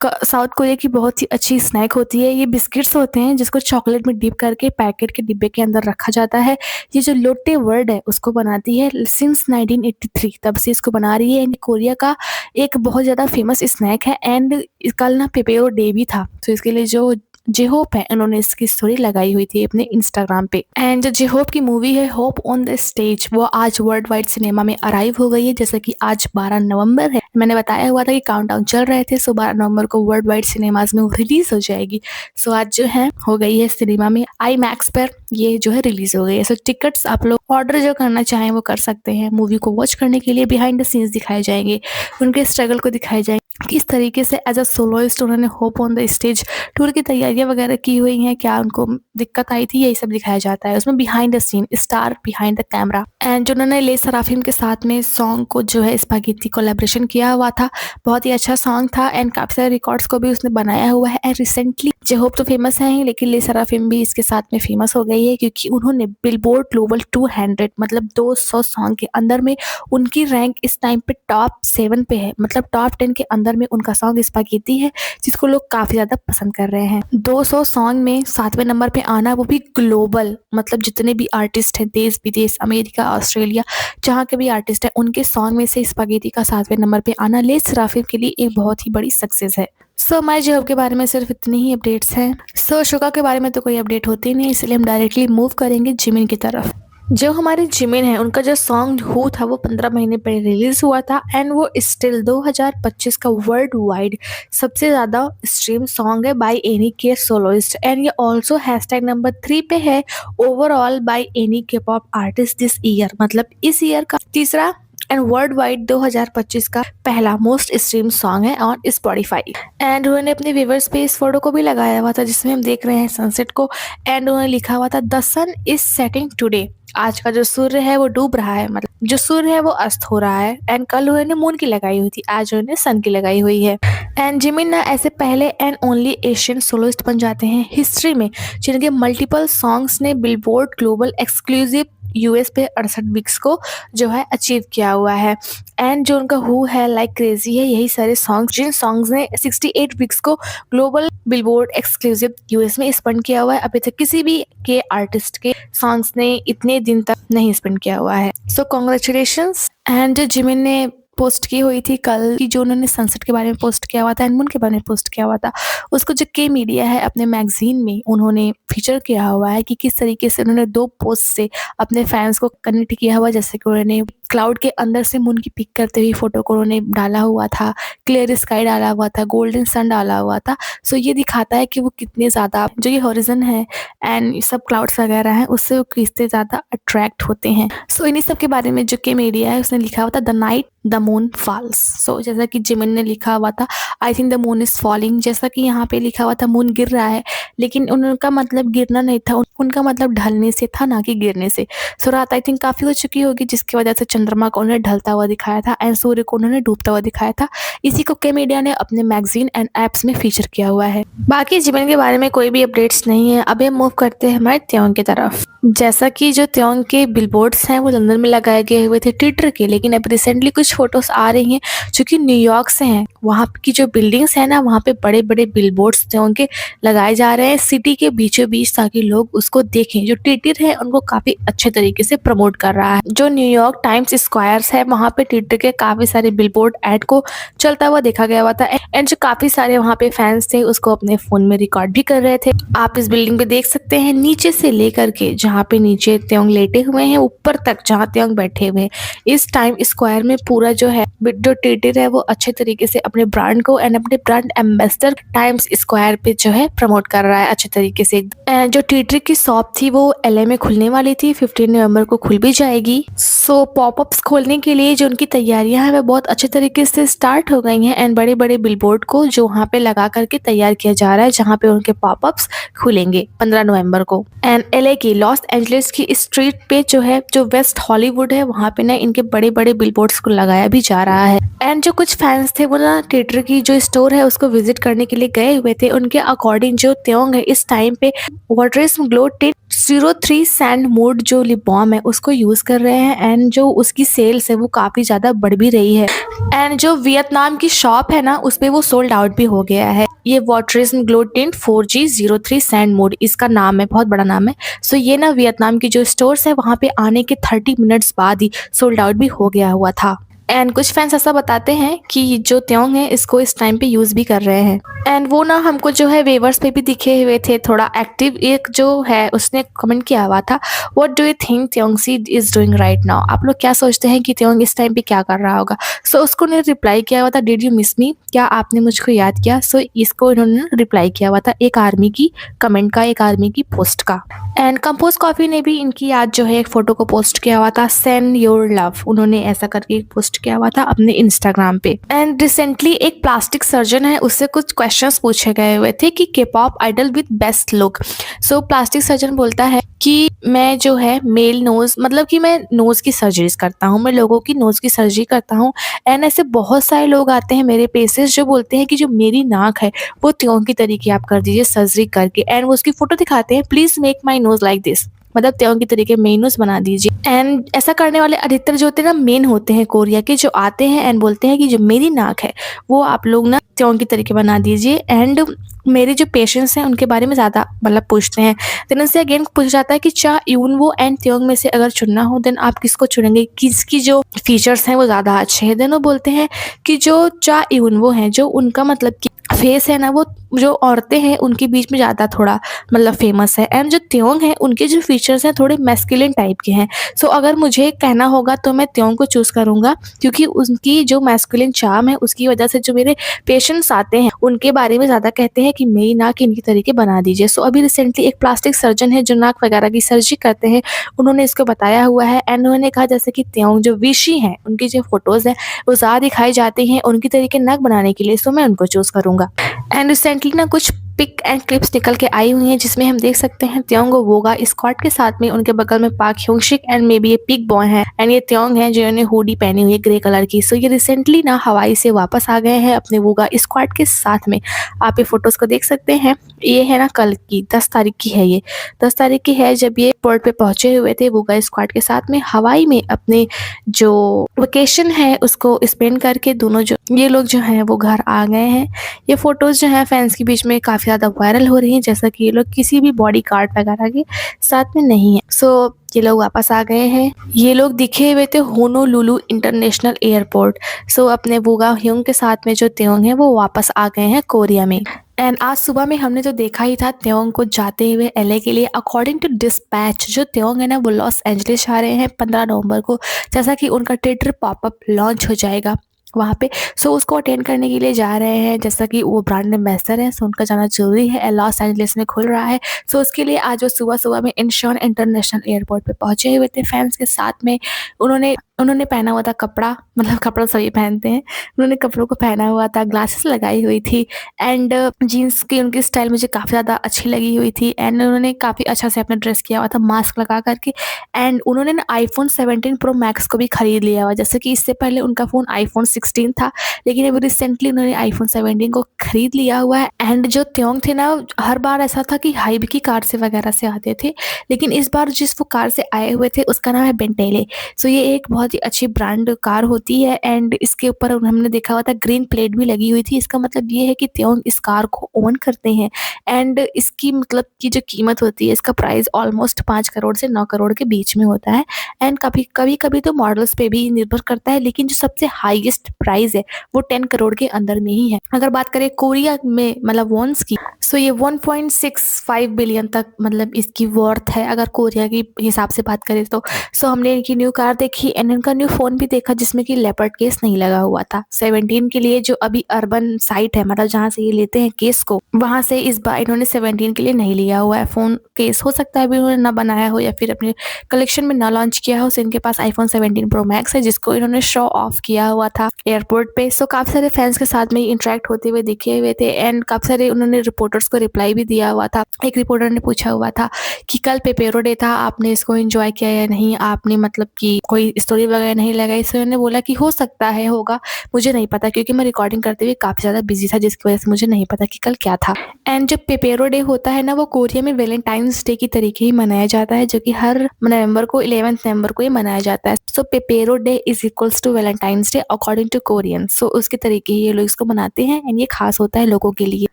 साउथ कोरिया की बहुत ही अच्छी स्नैक होती है। ये बिस्किट्स होते हैं जिसको चॉकलेट में डिप करके पैकेट के डिब्बे के अंदर रखा जाता है। ये जो लोटे वर्ड है उसको बनाती है सिंस 1983, तब से इसको बना रही है। कोरिया का एक बहुत ज़्यादा फेमस स्नैक है। एंड कल ना पेपेरो डे भी था, तो इसके लिए जो जे होप है उन्होंने इसकी स्टोरी लगाई हुई थी अपने इंस्टाग्राम पे। एंड जो जे होप की मूवी है होप ऑन द स्टेज वो आज वर्ल्ड वाइड सिनेमा में अराइव हो गई है, जैसे कि आज 12 नवंबर है। मैंने बताया हुआ था कि काउंटडाउन चल रहे थे, सो 12 नवंबर को वर्ल्ड वाइड सिनेमाज में रिलीज हो जाएगी। सो आज जो है हो गई है सिनेमा में आई मैक्स पर ये जो है रिलीज हो गई है। सो टिकट्स आप लोग ऑर्डर जो करना चाहें वो कर सकते हैं। मूवी को वॉच करने के लिए बिहाइंड द सीन्स दिखाए जाएंगे, उनके स्ट्रगल को दिखाए जाएंगे, किस तरीके से एज अ सोलोइस्ट उन्होंने hope on the stage tour की तैयारियां वगैरह की हुई हैं, क्या उनको दिक्कत आई थी, यही सब दिखाया जाता है उसमें behind the scene, star behind the camera. And जो उन्होंने ले सराफिम के साथ में सॉन्ग को जो है स्पागेटी कोलैबोरेशन किया हुआ था, बहुत ही अच्छा सॉन्ग था। एंड काफ़ी सारे रिकॉर्ड्स को भी उसने बनाया हुआ है। एंड रिसेंटली जे होप तो फेमस है ही, लेकिन ले सराफिम भी इसके साथ में फेमस हो गई है क्योंकि उन्होंने बिलबोर्ड ग्लोबल 200 मतलब 200 सॉन्ग के अंदर में उनकी रैंक इस टाइम पे टॉप 7 पे है, मतलब टॉप 10 के अंदर में उनका सॉन्ग स्पागेटी है जिसको लोग काफ़ी ज़्यादा पसंद कर रहे हैं। 200 सॉन्ग में 7वें नंबर पे आना, वो भी ग्लोबल, मतलब जितने भी आर्टिस्ट हैं देश विदेश अमेरिका ऑस्ट्रेलिया जहाँ के भी आर्टिस्ट हैं उनके सॉन्ग में से स्पागेटी का 7वें नंबर पे आना ले सराफिम के लिए एक बहुत ही बड़ी सक्सेस है। सो हमारे जॉब के बारे में सिर्फ इतनी ही अपडेट्स हैं। सो शुगा के बारे में तो कोई अपडेट होती नहीं, इसलिए हम डायरेक्टली मूव करेंगे जिमिन की तरफ। जो हमारे जिमिन है उनका जो सॉन्ग हु था वो 15 महीने पहले रिलीज हुआ था। एंड वो स्टिल 2025 का वर्ल्ड वाइड सबसे ज़्यादा स्ट्रीम सॉन्ग है बाय एनी के सोलोइस्ट। एंड ये ऑल्सो हैशटैग नंबर 3 पे है ओवरऑल बाय एनी के पॉप आर्टिस्ट दिस ईयर, मतलब इस ईयर का तीसरा एंड वर्ल्ड वाइड 2025 का पहला मोस्ट स्ट्रीम सॉन्ग है ऑन स्पॉटिफाई। एंड उन्होंने अपने व्यूवर्स पे इस फोटो को भी लगाया हुआ था जिसमें हम देख रहे हैं सनसेट को। एंड उन्होंने लिखा हुआ था the sun is setting today, आज का जो सूर्य है वो डूब रहा है, मतलब जो सूर्य है वो अस्त हो रहा है। एंड कल उन्होंने मून की लगाई हुई थी, आज उन्होंने सन की लगाई हुई है। एंड जिमिन ना ऐसे पहले एंड ओनली एशियन सोलोइस्ट बन जाते हैं हिस्ट्री में जिनके मल्टीपल सॉन्ग्स ने बिलबोर्ड ग्लोबल एक्सक्लूसिव यूएस पे 68 वीक्स को जो है अचीव किया हुआ है। एंड जो उनका हु है लाइक क्रेजी है, यही सारे सॉन्ग्स जिन सॉन्ग्स ने 68 वीक्स को ग्लोबल बिलबोर्ड एक्सक्लूसिव यूएस में स्पेंड किया हुआ है। अभी तक किसी भी के आर्टिस्ट के सॉन्ग्स ने इतने दिन तक नहीं स्पेंड किया हुआ है। सो कॉन्ग्रेचुलेशंस। एंड जो जिमिन ने पोस्ट की हुई थी कल की, जो उन्होंने सनसेट के बारे में पोस्ट किया हुआ था एंड मून के बारे में पोस्ट किया हुआ था, उसको जो के मीडिया है अपने मैगजीन में उन्होंने फीचर किया हुआ है कि किस तरीके से उन्होंने 2 पोस्ट से अपने फैंस को कनेक्ट किया हुआ। जैसे कि उन्होंने क्लाउड के अंदर से मून की पिक करते हुए फ़ोटो को उन्होंने डाला हुआ था, क्लियर स्काई डाला हुआ था, गोल्डन सन डाला हुआ था। सो ये दिखाता है कि वो कितने ज़्यादा जो ये हॉरिज़न है एंड सब क्लाउड्स वगैरह हैं उससे वो कितने ज़्यादा अट्रैक्ट होते हैं। सो इन्हीं सब के बारे में जो कि मीडिया है उसने लिखा हुआ था the night the moon falls. So जैसा कि जिमिन ने लिखा हुआ था I think the moon is falling, जैसा कि यहाँ पे लिखा हुआ था मून गिर रहा है, लेकिन उनका मतलब गिरना नहीं था, उनका मतलब ढलने से था, ना कि गिरने से। सो रात आई थिंक काफ़ी हो चुकी होगी जिसकी वजह से चंद्रमा को उन्होंने ढलता हुआ दिखाया था एंड सूर्य को उन्होंने डूबता हुआ दिखाया था। इसी को के मीडिया ने अपने मैगजीन एंड एप्स में फीचर किया हुआ है। बाकी जिमिन के बारे में कोई भी अपडेट्स नहीं है। अब हम मूव करते हैं हमारे त्योंग की तरफ। जैसा कि जो त्योंग के बिलबोर्ड्स हैं वो लंदन में लगाए गए हुए थे ट्विटर के, लेकिन अब रिसेंटली कुछ फोटोज आ रही हैं जो कि न्यूयॉर्क से हैं। वहाँ की जो बिल्डिंग्स हैं ना, वहाँ पे बड़े बड़े बिलबोर्ड्स त्योंग के लगाए जा रहे हैं सिटी के बीचों बीच, ताकि लोग उसको देखें। जो ट्विटर है उनको काफ़ी अच्छे तरीके से प्रमोट कर रहा है। जो न्यूयॉर्क टाइम्स स्क्वायर्स है वहाँ पे ट्विटर के काफ़ी सारे बिलबोर्ड ऐड को चलता हुआ देखा गया हुआ था एंड जो काफ़ी सारे वहाँ पे फैंस थे उसको अपने फ़ोन में रिकॉर्ड भी कर रहे थे। आप इस बिल्डिंग पे देख सकते हैं नीचे से लेकर के जहाँ पे नीचे त्योंग लेटे हुए हैं ऊपर तक जहाँ त्योंग बैठे हुए हैं। इस टाइम स्क्वायर में पूरा जो है जो ट्विटर है वो अच्छे तरीके से अपने ब्रांड को एंड अपने ब्रांड एम्बेसडर टाइम्स स्क्वायर पे जो है प्रमोट कर रहा है अच्छे तरीके से। जो ट्विटर की शॉप थी वो LA में खुलने वाली थी, 15 नवंबर को खुल भी जाएगी। सो पॉपअप्स खोलने के लिए जो उनकी तैयारियां हैं वो बहुत अच्छे तरीके से स्टार्ट हो गई हैं एंड बड़े बड़े बिलबोर्ड को जो वहाँ पे लगा करके तैयार किया जा रहा है जहाँ पे उनके पॉपअप्स खुलेंगे 15 नवंबर को। एंड LA की लॉस एंजलिस की स्ट्रीट पे जो है जो वेस्ट हॉलीवुड है वहाँ पे ना इनके बड़े बड़े बिलबोर्ड्स को लगाया भी जा रहा है। एंड जो कुछ फैंस थे वो ना ट्विटर की जो स्टोर है उसको विजिट करने के लिए गए हुए थे। उनके अकॉर्डिंग जो त्योंग है इस टाइम पे वाटरिज्म ग्लो 03 सैंड मोड जो लिप बाम है उसको यूज कर रहे हैं एंड जो उसकी सेल्स है वो काफी ज्यादा बढ़ भी रही है। एंड जो वियतनाम की शॉप है ना उसपे वो सोल्ड आउट भी हो गया है। ये waterism glow tint 4G03 sand mode इसका नाम है, बहुत बड़ा नाम है। सो ये ना वियतनाम की जो स्टोर्स है वहाँ पे आने के 30 मिनट्स बाद ही सोल्ड आउट भी हो गया हुआ था। एंड कुछ फैंस ऐसा बताते हैं कि जो त्योंग है इसको इस टाइम पे यूज़ भी कर रहे हैं एंड वो ना हमको जो है वेवर्स पे भी दिखे हुए थे थोड़ा एक्टिव। एक जो है उसने कमेंट किया हुआ था व्हाट डू यू थिंक त्योंगसी इज डूइंग राइट नाउ, आप लोग क्या सोचते हैं कि त्योंग इस टाइम पे क्या कर रहा होगा। सो उसको ने रिप्लाई किया हुआ था डिड यू मिस मी, क्या आपने मुझको याद किया। सो इसको इन्होंने रिप्लाई किया हुआ था एक आर्मी की कमेंट का, एक आर्मी की पोस्ट का। एंड कंपोज कॉफी ने भी इनकी याद जो है एक फोटो को पोस्ट किया हुआ था सेंड योर लव, उन्होंने ऐसा करके एक पोस्ट किया हुआ था अपने इंस्टाग्राम पे। एंड रिसेंटली एक प्लास्टिक सर्जन है उससे कुछ क्वेश्चंस पूछे गए हुए थे कि के pop idol with best look. So plastic surgeon बोलता है कि मैं जो है मेल नोज मतलब कि मैं नोज की सर्जरीज करता हूँ, मैं लोगों की नोज की सर्जरी करता हूँ। एंड ऐसे बहुत सारे लोग आते हैं मेरे पेसेस जो बोलते हैं कि जो मेरी नाक है वो त्यों की तरीके आप कर दीजिए सर्जरी करके। एंड वो उसकी फोटो दिखाते हैं please make my nose like this, मतलब त्यों की तरीके मेन नोज बना दीजिए। एंड ऐसा करने वाले अधिकतर जो होते हैं ना मेन होते हैं कोरिया के, जो आते हैं एंड बोलते हैं कि जो मेरी नाक है वो आप लोग ना त्यों की तरीके बना दीजिए। एंड मेरे जो पेशेंट्स हैं उनके बारे में ज़्यादा मतलब पूछते हैं। देन उनसे अगेन पूछा जाता है कि चा यूनवो एंड त्योंग में से अगर चुनना हो देन आप किसको चुनेंगे, किसकी जो फीचर्स हैं वो ज़्यादा अच्छे हैं। देन वो बोलते हैं कि जो चा यूनवो हैं जो उनका मतलब कि फेस है ना वो जो औरतें हैं उनके बीच में ज़्यादा थोड़ा मतलब फेमस है। एंड जो त्योंग है उनके जो फीचर्स हैं थोड़े मैस्कुलिन टाइप के हैं। सो अगर मुझे कहना होगा तो मैं त्योंग को चूज़ करूँगा क्योंकि उनकी जो मैस्कुलिन चार्म है उसकी वजह से जो मेरे पेशेंट्स आते हैं उनके बारे में ज़्यादा कहते हैं कि मेरी नाक इनकी तरीके बना दीजिए। सो अभी रिसेंटली एक प्लास्टिक सर्जन है जो नाक वगैरह की सर्जरी करते हैं, उन्होंने इसको बताया हुआ है। एंड उन्होंने कहा जैसे कि त्योंग जो विशी हैं उनकी जो फोटोज़ हैं वो ज़्यादा दिखाई जाती हैं उनकी तरीके नाक बनाने के लिए, सो मैं उनको चूज़ करूँगा। एंड रिसेंटली ना कुछ पिक एंड क्लिप्स निकल के आई हुई हैं जिसमें हम देख सकते हैं त्योंग वोगा स्क्वाड के साथ में, उनके बगल में पाक ह्योंगशिक एंड मे बी ये पिक बॉय है एंड ये त्योंग है जिन्होंने हुडी पहनी हुई है ग्रे कलर की। सो ये रिसेंटली ना हवाई से वापस आ गए हैं अपने वोगा स्क्वाड के साथ में। आप ये फोटोज को देख सकते हैं, ये है ना कल की 10 तारीख की है, ये 10 तारीख की है जब ये पोर्ट पे पहुंचे हुए थे वोगा स्क्वाड के साथ में हवाई में अपने जो वेकेशन है उसको स्पेंड करके दोनों जो ये लोग जो हैं वो घर आ गए हैं। ये फोटोज जो है फैंस के बीच में काफी ज़्यादा वायरल हो रही हैं, जैसा कि ये लोग किसी भी बॉडीगार्ड वगैरह के साथ में नहीं है। सो ये लोग वापस आ गए हैं। ये लोग दिखे हुए थे होनोलुलु इंटरनेशनल एयरपोर्ट। सो अपने वूगा ह्यूंग के साथ में जो त्योंग है वो वापस आ गए हैं कोरिया में। एंड आज सुबह में हमने तो देखा ही था त्योंग को जाते हुए एलए के लिए। अकॉर्डिंग टू डिस्पैच जो त्योंग है ना वो लॉस एंजलिस आ रहे हैं 15 नवंबर को, जैसा कि उनका ट्विटर पॉपअप लॉन्च हो जाएगा वहाँ पे। सो उसको अटेंड करने के लिए जा रहे हैं, जैसा कि वो ब्रांड एम्बेसडर है, सो उनका जाना जरूरी है। लॉस एंजलिस में खुल रहा है, सो उसके लिए आज वो सुबह सुबह में इंशॉन इंटरनेशनल एयरपोर्ट पे पहुंचे हुए थे फैंस के साथ में। उन्होंने उन्होंने पहना हुआ था कपड़ा, मतलब कपड़ा सभी पहनते हैं, उन्होंने कपड़ों को पहना हुआ था, ग्लासेस लगाई हुई थी एंड जीन्स की उनकी स्टाइल मुझे काफ़ी ज़्यादा अच्छी लगी हुई थी। एंड उन्होंने काफ़ी अच्छा से अपना ड्रेस किया हुआ था मास्क लगा करके। एंड उन्होंने ना आईफोन 17 प्रो मैक्स को भी खरीद लिया हुआ, जैसे कि इससे पहले उनका फ़ोन आईफोन 16 था, लेकिन अभी रिसेंटली उन्होंने आईफोन 17 को खरीद लिया हुआ है। एंड जो त्योंग थे ना हर बार ऐसा था कि हाइब की कार से वगैरह से आते थे, लेकिन इस बार जिस वो कार से आए हुए थे उसका नाम है बेंटेले। सो ये एक बहुत ही अच्छी ब्रांड कार होती है एंड इसके ऊपर हमने देखा हुआ था ग्रीन प्लेट भी लगी हुई थी। इसका मतलब ये है कि त्योंग इस कार को ओन करते हैं एंड इसकी मतलब की जो कीमत होती है इसका प्राइस ऑलमोस्ट 5 करोड़ से 9 करोड़ के बीच में होता है। एंड कभी कभी तो मॉडल्स पे भी निर्भर करता है, लेकिन जो सबसे हाईएस्ट प्राइस है वो 10 करोड़ के अंदर में ही है। अगर बात करें कोरिया में मतलब वॉन्स की, सो ये 1.65 बिलियन तक मतलब इसकी वर्थ है अगर कोरिया की हिसाब से बात करें तो। सो हमने इनकी न्यू कार देखी एंड इनका न्यू फोन भी देखा जिसमें कि लेपर्ड केस नहीं लगा हुआ था। 17 के लिए जो अभी अर्बन साइट है, मतलब जहाँ से ये लेते हैं केस को, वहां से इस बार इन्होंने 17 के लिए नहीं लिया हुआ है फोन केस। हो सकता है अभी उन्होंने ना बनाया हो या फिर अपने कलेक्शन में ना लॉन्च किया हो। सो इनके पास आईफोन 17 प्रो मैक्स है जिसको इन्होंने शो ऑफ किया हुआ था एयरपोर्ट पे। सो काफी सारे फैंस के साथ में इंटरेक्ट होते हुए दिखे हुए थे एंड काफी सारे उन्होंने रिपोर्टर्स को रिप्लाई भी दिया हुआ था। एक रिपोर्टर ने पूछा हुआ था कि कल पेपेरो डे था, आपने इसको एंजॉय किया या नहीं, आपने मतलब कि कोई स्टोरी वगैरह नहीं लगाई। सो उन्होंने बोला कि हो सकता है होगा, मुझे नहीं पता क्योंकि मैं रिकॉर्डिंग करते हुए काफी ज्यादा बिजी था जिसकी वजह से मुझे नहीं पता कि कल क्या था। एंड जो पेपेरो डे होता है ना वो कोरिया में वैलेंटाइंस डे की तरीके ही मनाया जाता है, जो कि हर नवंबर को 11 नवंबर को ही मनाया जाता है। So Pepero day is equals to valentine's day according to Korean. So उसके तरीके ही ये लोग इसको मनाते हैं एंड ये खास होता है लोगों के लिए।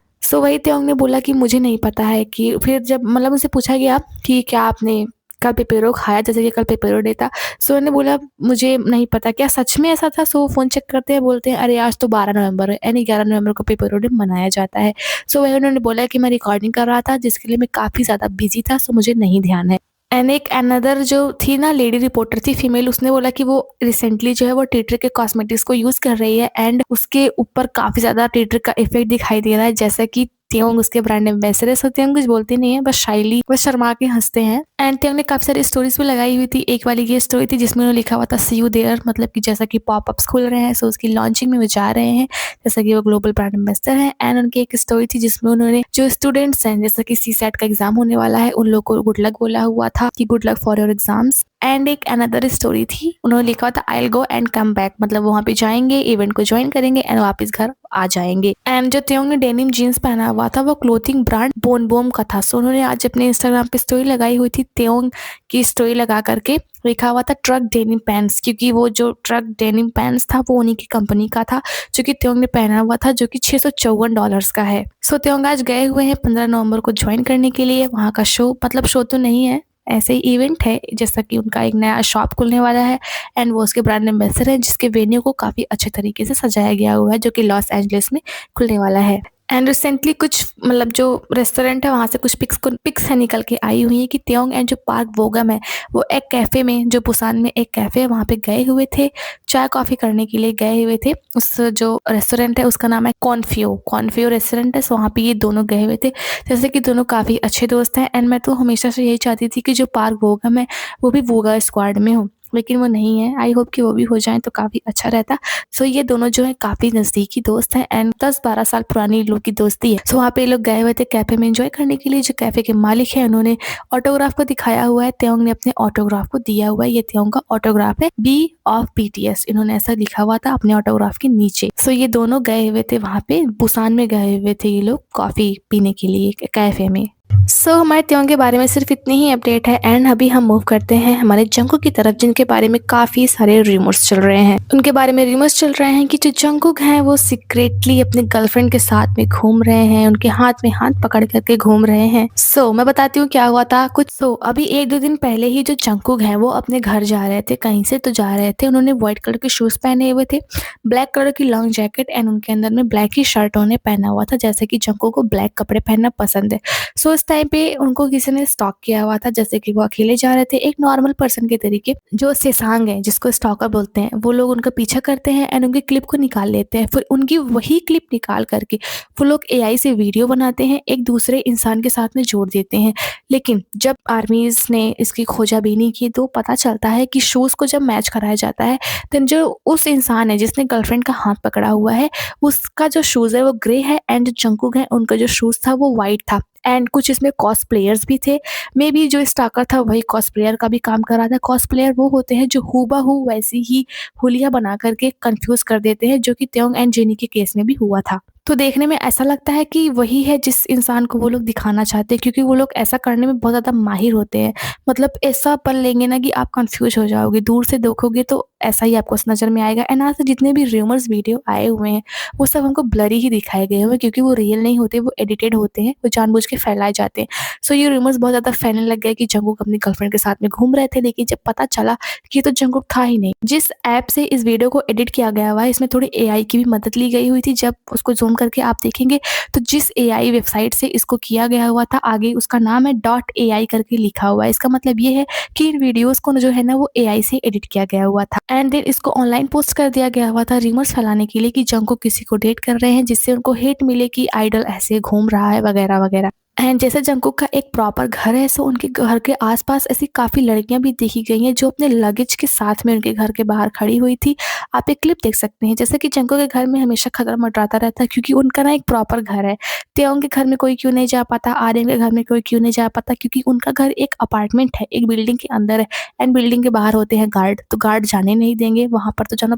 सो वही त्योंग ने बोला कि मुझे नहीं पता है कि फिर जब मतलब उनसे पूछा गया कि क्या आपने कल पेपेरो खाया, जैसे कि कल पेपेरो डे था। सो उन्होंने बोला मुझे नहीं पता क्या सच में ऐसा था। सो फोन चेक करते हैं, बोलते हैं अरे आज तो 12 नवंबर है यानी 11 नवंबर को पेपेरो डे मनाया जाता है। सो वही उन्होंने बोला कि मैं रिकॉर्डिंग कर रहा था जिसके लिए मैं काफ़ी ज़्यादा बिजी था, सो मुझे नहीं ध्यान है। एंड एक अनदर जो थी ना लेडी रिपोर्टर थी फीमेल, उसने बोला कि वो रिसेंटली जो है वो टिटर के कॉस्मेटिक्स को यूज़ कर रही है एंड उसके ऊपर काफ़ी ज़्यादा टिटर का इफेक्ट दिखाई दे रहा है, जैसा कि त्योंग उसके ब्रांड एम्बेसडर है। सो त्योंग कुछ बोलते नहीं है, बस शाइली बस शर्मा के हंसते हैं। एंड त्योंग ने काफी सारी स्टोरीज भी लगाई हुई थी। एक वाली ये स्टोरी थी जिसमें उन्होंने लिखा हुआ था सी यू देयर, मतलब कि जैसा कि पॉपअप्स खुल रहे हैं सो उसकी लॉन्चिंग में वो जा रहे हैं, जैसा कि वो ग्लोबल ब्रांड एम्बेसडर हैं। एंड उनकी एक स्टोरी थी जिसमें उन्होंने जो स्टूडेंट्स हैं, जैसा कि सी सेट का एग्जाम होने वाला है, उन लोगों को गुड लक बोला हुआ था कि good luck for your exams. And एक अनदर स्टोरी थी, उन्होंने लिखा हुआ था I will go and come back, मतलब वहाँ पे जाएंगे, इवेंट को ज्वाइन करेंगे एंड वापस घर आ जाएंगे। एंड जो त्योंग ने डेनिम जीन्स पहना हुआ था वो क्लोथिंग ब्रांड बोनबोम का था। सो उन्होंने आज अपने इंस्टाग्राम पे स्टोरी लगाई हुई थी, त्योंग की स्टोरी लगा करके लिखा हुआ था ट्रक डेनिम पैंट्स, क्योंकि वो जो ट्रक डेनिम पैंट्स था वो उन्हीं की कंपनी का था जो कि त्योंग ने पहना हुआ था, जो कि $654 का है। सो त्योंग आज गए हुए हैं 15 नवंबर को ज्वाइन करने के लिए वहाँ का शो, मतलब शो तो नहीं है, ऐसे ही इवेंट है, जैसा कि उनका एक नया शॉप खुलने वाला है एंड वो उसके ब्रांड एम्बेसडर है जिसके वेन्यू को काफ़ी अच्छे तरीके से सजाया गया हुआ है, जो कि लॉस एंजलिस में खुलने वाला है। एंड रिसेंटली कुछ मतलब जो रेस्टोरेंट है वहाँ से कुछ पिक्स है निकल के आई हुई है कि त्योंग एंड जो पार्क बोगम है वो एक कैफ़े में, जो बुसान में एक कैफ़े है वहाँ पे गए हुए थे, चाय कॉफ़ी करने के लिए गए हुए थे। उस जो रेस्टोरेंट है उसका नाम है कॉन्फियो रेस्टोरेंट है। सो वहाँ पे ये दोनों गए हुए थे, जैसे कि दोनों काफ़ी अच्छे दोस्त हैं। एंड मैं तो हमेशा से यही चाहती थी कि जो पार्क बोगम है वो भी वोगा स्क्वाड में हो, लेकिन वो नहीं है। आई होप कि वो भी हो जाए तो काफ़ी अच्छा रहता। सो ये दोनों जो है काफ़ी नज़दीकी दोस्त हैं एंड 10-12 साल पुरानी लोग की दोस्ती है। सो वहाँ पे ये लोग गए हुए थे कैफ़े में एंजॉय करने के लिए। जो कैफ़े के मालिक हैं उन्होंने ऑटोग्राफ को दिखाया हुआ है, त्योंग ने अपने ऑटोग्राफ को दिया हुआ है। ये त्योंग का ऑटोग्राफ है, बी ऑफ BTS, इन्होंने ऐसा लिखा हुआ था अपने ऑटोग्राफ के नीचे। सो ये दोनों गए हुए थे वहाँ पे, बुसान में गए हुए थे ये लोग कॉफ़ी पीने के लिए कैफ़े में। हमारे त्यों के बारे में सिर्फ इतनी ही अपडेट है एंड अभी हम मूव करते हैं हमारे जंकुक की तरफ, जिनके बारे में काफ़ी सारे रूमर्स चल रहे हैं। उनके बारे में रूमर्स चल रहे हैं कि जो जंकुक हैं वो सीक्रेटली अपने गर्लफ्रेंड के साथ में घूम रहे हैं, उनके हाथ में हाथ पकड़ करके घूम रहे हैं। मैं बताती हूँ क्या हुआ था कुछ। अभी 1-2 दिन पहले ही जो जंकुक हैं वो अपने घर जा रहे थे, कहीं से तो जा रहे थे। उन्होंने व्हाइट कलर के शूज़ पहने हुए थे, ब्लैक कलर की लॉन्ग जैकेट एंड उनके अंदर में ब्लैक ही शर्ट उन्होंने पहना हुआ था, जैसे कि जंकुक को ब्लैक कपड़े पहनना पसंद है। इस टाइम पे उनको किसी ने स्टॉक किया हुआ था, जैसे कि वो अकेले जा रहे थे एक नॉर्मल पर्सन के तरीके। जो सेसांग है जिसको स्टॉकर बोलते हैं, वो लोग उनका पीछा करते हैं एंड उनकी क्लिप को निकाल लेते हैं। फिर उनकी वही क्लिप निकाल करके वो लोग एआई से वीडियो बनाते हैं, एक दूसरे इंसान के साथ में जोड़ देते हैं। लेकिन जब आर्मीज ने इसकी खोजाबीनी की तो पता चलता है कि शूज़ को जब मैच कराया जाता है, देन जो उस इंसान है जिसने गर्लफ्रेंड का हाथ पकड़ा हुआ है, उसका जो शूज़ है वो ग्रे है एंड जो जंकुक है उनका जो शूज़ था वो व्हाइट था। एंड कुछ इसमें कॉस्प्लेयर्स भी थे। मे बी जो स्टॉकर था वही कॉस्प्लेयर का भी काम कर रहा था। कॉस्प्लेयर वो होते हैं जो हूबहू वैसी ही हुलिया बना करके कंफ्यूज कर देते हैं, जो कि त्योंग एंड जेनी के केस में भी हुआ था। तो देखने में ऐसा लगता है कि वही है जिस इंसान को वो लोग दिखाना चाहते हैं, क्योंकि वो लोग ऐसा करने में बहुत ज़्यादा माहिर होते हैं। मतलब ऐसा पल लेंगे ना कि आप कंफ्यूज हो जाओगे, दूर से देखोगे तो ऐसा ही आपको नज़र में आएगा। एंड आज से जितने भी रूमर्स वीडियो आए हुए हैं वो सब हमको ब्लरी ही दिखाए गए हुए हैं, क्योंकि वो रियल नहीं होते, वो एडिटेड होते हैं, वो जानबूझ के फैलाए जाते हैं। ये रूमर्स बहुत ज़्यादा फैलने लग गए कि जंकुक अपनी गर्लफ्रेंड के साथ में घूम रहे थे, लेकिन जब पता चला कि ये तो जंकुक था ही नहीं। जिस ऐप से इस वीडियो को एडिट किया गया हुआ है, इसमें थोड़ी एआई की भी मदद ली गई हुई थी। जब उसको ज़ूम करके आप देखेंगे तो जिस एआई वेबसाइट से इसको किया गया हुआ था, आगे उसका नाम है डॉट एआई करके लिखा हुआ है। इसका मतलब ये है कि इन वीडियोज़ को जो है ना वो एआई से एडिट किया गया हुआ था एंड देन इसको ऑनलाइन पोस्ट कर दिया गया हुआ था रूमर्स फैलाने के लिए कि जंकुक किसी को डेट कर रहे हैं, जिससे उनको हेट मिले कि आइडल ऐसे घूम रहा है वगैरह वगैरह। एंड जैसे जंकुक का एक प्रॉपर घर है, उनके घर के आसपास ऐसी काफ़ी लड़कियां भी देखी गई हैं जो अपने लगेज के साथ में उनके घर के बाहर खड़ी हुई थी। आप एक क्लिप देख सकते हैं, जैसे कि जंकुक के घर में हमेशा खतरा मंडराता रहता है, क्योंकि उनका ना एक प्रॉपर घर है। त्योंग के घर में कोई क्यों नहीं जा पाता, आर्यन के घर में कोई क्यों नहीं जा पाता, क्योंकि उनका घर एक अपार्टमेंट है, एक बिल्डिंग के अंदर है एंड बिल्डिंग के बाहर होते हैं गार्ड, तो गार्ड जाने नहीं देंगे वहाँ पर, तो जाना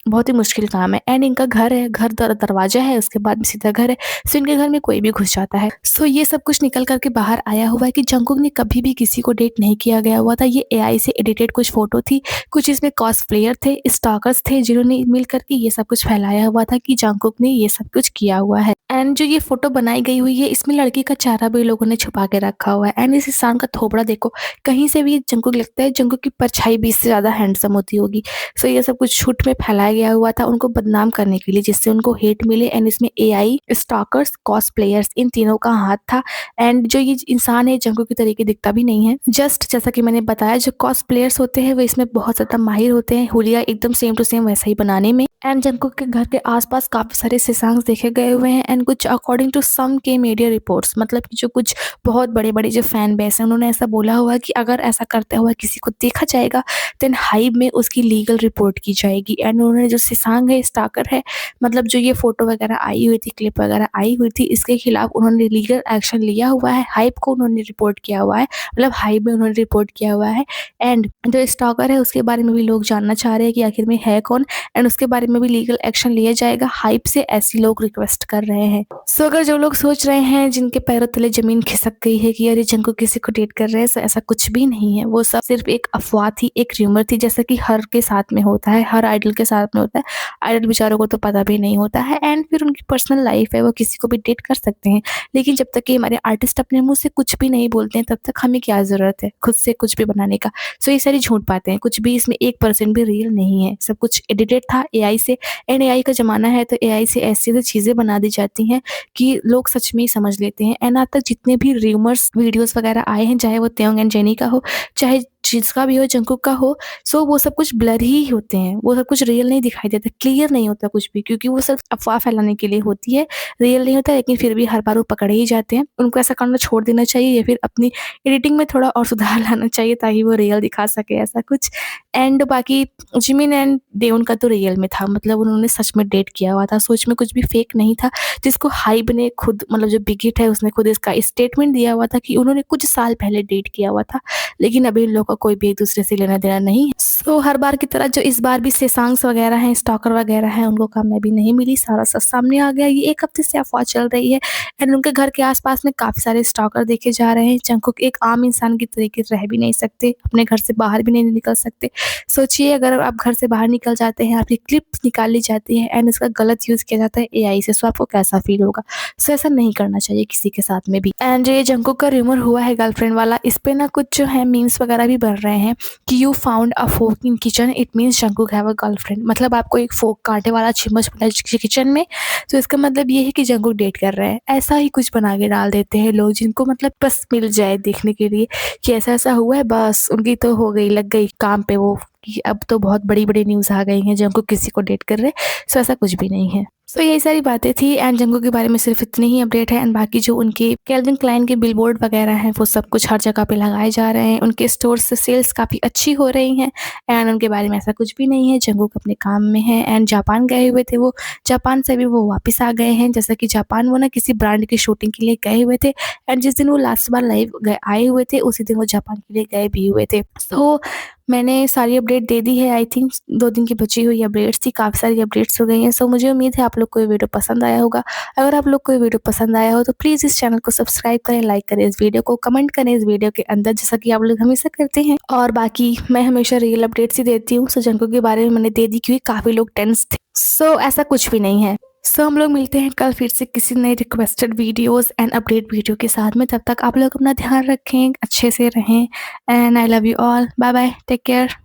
बहुत ही मुश्किल काम है। एंड इनका घर है, घर दरवाजा है, उसके बाद में सीधा घर है। इनके घर में कोई भी घुस जाता है। ये सब कुछ निकल करके बाहर आया हुआ है कि जंकुक ने कभी भी किसी को डेट नहीं किया गया हुआ था। ये एआई से एडिटेड कुछ फोटो थी, कुछ इसमें कॉस्प्लेयर थे, स्टॉकर्स थे, जिन्होंने मिल करके ये सब कुछ फैलाया हुआ था कि जंकुक ने ये सब कुछ किया हुआ है। एंड जो ये फोटो बनाई गई हुई है, इसमें लड़की का चेहरा भी लोगों ने छुपा के रखा हुआ है। एंड इस इंसान का थोबड़ा देखो, कहीं से भी जंकुक लगता है जंकुक की परछाई भी इससे ज़्यादा हैंडसम होती होगी। ये सब कुछ झूठ में फैलाया गया हुआ था उनको बदनाम करने के लिए, जिससे उनको हेट मिले। एंड इसमें एआई, स्टॉकर्स, कॉस्प्लेयर्स, इन तीनों का हाथ था। एंड जो ये इंसान है जंकुक की तरीके दिखता भी नहीं है। जस्ट जैसा कि मैंने बताया, जो कॉस्प्लेयर्स होते हैं वो इसमें बहुत ज़्यादा माहिर होते हैं, हुलिया एकदम सेम टू सेम वैसा ही बनाने में। एंड जंकुक के घर के आसपास काफ़ी सारे सेसांग्स देखे गए हुए हैं। एंड कुछ अकॉर्डिंग टू सम के मीडिया रिपोर्ट्स, मतलब कि जो कुछ बहुत बड़े-बड़े जो फैन बेस हैं, उन्होंने ऐसा बोला हुआ है कि अगर ऐसा करते हुए किसी को देखा जाएगा, देन हाइब में उसकी लीगल रिपोर्ट की जाएगी। एंड उन्होंने जो सेसांग है, स्टॉकर है, मतलब जो ये फ़ोटो वगैरह आई हुई थी, क्लिप वगैरह आई हुई थी, इसके खिलाफ उन्होंने लीगल एक्शन लिया हुआ है। हाइब को उन्होंने रिपोर्ट किया हुआ है, मतलब हाइब में उन्होंने रिपोर्ट किया हुआ है। एंड जो स्टॉकर है उसके बारे में भी लोग जानना चाह रहे हैं कि आखिर में है कौन, एंड उसके बारे में भी लीगल एक्शन लिया जाएगा। हाइप से ऐसी लोग रिक्वेस्ट कर रहे हैं। अगर जो लोग सोच रहे हैं, जिनके पैरों तले जमीन खिसक गई है कि अरे जंकुक किसी को डेट कर रहे हैं, ऐसा कुछ भी नहीं है। वो सब सिर्फ एक अफवाह थी, एक र्यूमर थी, जैसा कि हर के साथ में होता है, हर आइडल के साथ में होता है। आइडल बेचारों को तो पता भी नहीं होता है एंड फिर उनकी पर्सनल लाइफ है, वो किसी को भी डेट कर सकते हैं। लेकिन जब तक कि हमारे आर्टिस्ट अपने मुँह से कुछ भी नहीं बोलते हैं, तब तक हमें क्या ज़रूरत है खुद से कुछ भी बनाने का। ये सारी झूठ बातें हैं, कुछ भी इसमें 1% भी रियल नहीं है। सब कुछ एडिटेड था एआई से। एंड एआई का ज़माना है, तो एआई से ऐसी-ऐसी चीज़ें बना दी जाती हैं कि लोग सच में ही समझ लेते हैं। एंड आज तक जितने भी रूमर्स वीडियोस वगैरह आए हैं, चाहे वो त्योंग एंड जेनी का हो, चाहे जिसका भी हो, जंकुक का हो, वो सब कुछ ब्लर ही होते हैं। वो सब कुछ रियल नहीं दिखाई देता, क्लियर नहीं होता कुछ भी, क्योंकि वो सिर्फ अफ़वाह फैलाने के लिए होती है। रियल नहीं होता, लेकिन फिर भी हर बार वो पकड़े ही जाते हैं। उनको ऐसा करना छोड़ देना चाहिए या फिर अपनी एडिटिंग में थोड़ा और सुधार लाना चाहिए, ताकि वो रियल दिखा सके ऐसा कुछ। एंड बाकी जिमिन एंड डेवॉन का तो रियल में था, मतलब उन्होंने सच में डेट किया हुआ था, सोच में कुछ भी फेक नहीं था। जिसको हाइब ने खुद, मतलब जो बिग हिट है, उसने खुद इसका स्टेटमेंट दिया हुआ था कि उन्होंने कुछ साल पहले डेट किया हुआ था, लेकिन अभी इन लोगों का कोई भी एक दूसरे से लेना देना नहीं है। सो हर बार की तरह जो इस बार भी सेसांग्स वगैरह हैं, स्टॉकर वगैरह हैं, उनको कामयाबी नहीं मिली, सारा सच सामने आ गया। ये 1 हफ्ते से अफ़वाह चल रही है एंड उनके घर के आस-पास में काफ़ी सारे स्टॉकर देखे जा रहे हैं। जंगकुक एक आम इंसान की तरीके से रह भी नहीं सकते, अपने घर से बाहर भी नहीं निकल सकते। सोचिए अगर आप घर से बाहर निकल जाते हैं, आपकी क्लिप्स निकाल ली जाती है एंड इसका गलत यूज़ किया जाता है एआई से, सो आपको कैसा फ़ील होगा? सो ऐसा नहीं करना चाहिए किसी के साथ में भी। एंड जो ये जंगकुक का रूमर हुआ है गर्लफ्रेंड वाला, इस पे ना कुछ जो है मीम्स वगैरह भी बन रहे हैं कि you found a fork in kitchen, it means Jungkook have a girlfriend. मतलब आपको एक फोक कांटे वाला चम्मच मिला किचन में, तो इसका मतलब ये है कि जंगकुक डेट कर रहे हैं। ऐसा ही कुछ बना के डाल देते हैं लोग, जिनको मतलब बस मिल जाए देखने के लिए कि ऐसा-ऐसा हुआ है, बस उनकी तो हो गई, लग गई काम पे वो कि अब तो बहुत बड़ी-बड़ी न्यूज़ आ गई हैं जंगकुक किसी को डेट कर रहे हैं। सो ऐसा कुछ भी नहीं है। सो यही सारी बातें थी एंड जंगकुक के बारे में सिर्फ इतनी ही अपडेट है एंड बाकी जो उनके केल्विन क्लाइन के बिलबोर्ड वगैरह हैं वो सब कुछ हर जगह पे लगाए जा रहे हैं। उनके स्टोर से सेल्स काफ़ी अच्छी हो रही हैं एंड उनके बारे में ऐसा कुछ भी नहीं है। जंगकुक अपने काम में है एंड जापान गए हुए थे वो, जापान से भी वो वापस आ गए हैं। जैसा कि जापान वो ना किसी ब्रांड की शूटिंग के लिए गए हुए थे एंड जिस दिन वो लास्ट बार लाइव आए हुए थे उसी दिन वो जापान के लिए गए भी हुए थे। सो मैंने सारी अपडेट दे दी है। आई थिंक 2 दिन की बची हुई अपडेट्स थी, काफ़ी सारी अपडेट्स हो गई हैं। सो मुझे उम्मीद है आप लोग को ये वीडियो पसंद आया होगा। अगर आप लोग को ये वीडियो पसंद आया हो तो प्लीज़ इस चैनल को सब्सक्राइब करें, लाइक करें इस वीडियो को, कमेंट करें इस वीडियो के अंदर जैसा कि आप लोग हमेशा करते हैं। और बाकी मैं हमेशा रियल अपडेट्स ही देती हूँ। सो जंगकुक के बारे में मैंने दे दी क्योंकि काफ़ी लोग टेंस थे। सो ऐसा कुछ भी नहीं है। सो हम लोग मिलते हैं कल फिर से किसी नए requested videos and update video के साथ में। तब तक आप लोग अपना ध्यान रखें, अच्छे से रहें and I love you all. Bye bye, take care.